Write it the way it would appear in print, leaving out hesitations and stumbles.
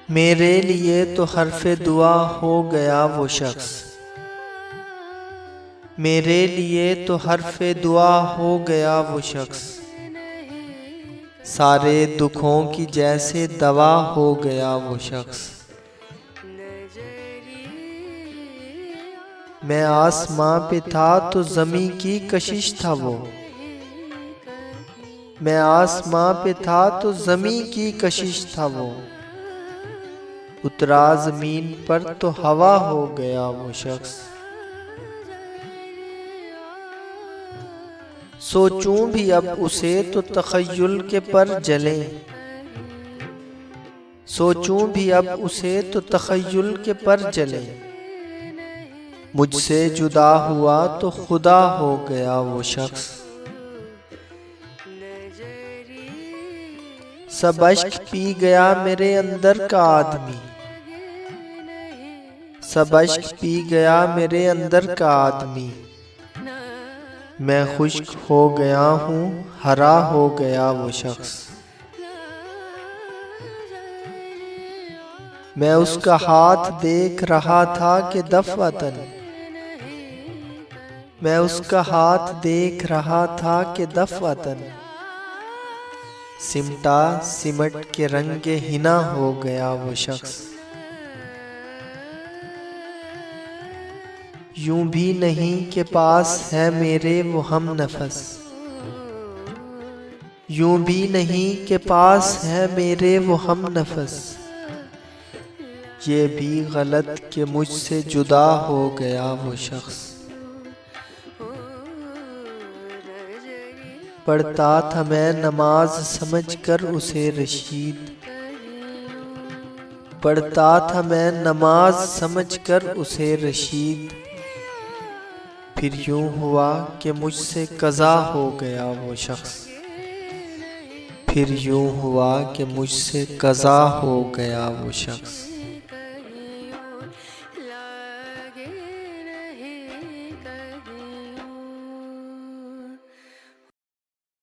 میرے لیے تو حرف دعا ہو گیا وہ شخص، میرے لیے تو حرف دعا ہو گیا وہ شخص، سارے دکھوں کی جیسے دوا ہو گیا وہ شخص۔ میں آسماں پہ تھا تو زمیں کی کشش تھا وہ، میں آسماں پہ تھا تو زمیں کی کشش تھا وہ، اترا زمین پر تو ہوا ہو گیا وہ شخص۔ سوچوں بھی اب اسے تو تخیل کے پر جلیں، سوچوں بھی اب اسے تو تخیل کے پر جلیں، مجھ سے جدا ہوا تو خدا ہو گیا وہ شخص۔ سب اشک پی گیا میرے اندر کا آدمی، سب اشک پی گیا میرے اندر کا آدمی، میں خشک ہو گیا ہوں ہرا ہو گیا وہ شخص۔ میں اس کا ہاتھ دیکھ رہا تھا کہ دفعتاً، میں اس کا ہاتھ دیکھ رہا تھا کہ دفعتاً، سمٹا سمٹ کے رنگ حنا ہو گیا وہ شخص۔ یوں بھی نہیں کہ پاس ہے میرے وہ ہم نفس، یوں بھی نہیں کہ پاس ہے میرے وہ ہم نفس، یہ بھی غلط کہ مجھ سے جدا ہو گیا وہ شخص۔ پڑھتا تھا میں نماز سمجھ کر اسے رشید، پڑھتا تھا میں نماز سمجھ کر اسے رشید، پھر یوں ہوا کہ مجھ سے قضا ہو گیا وہ شخص، پھر یوں ہوا کہ مجھ سے قضا ہو گیا وہ شخص۔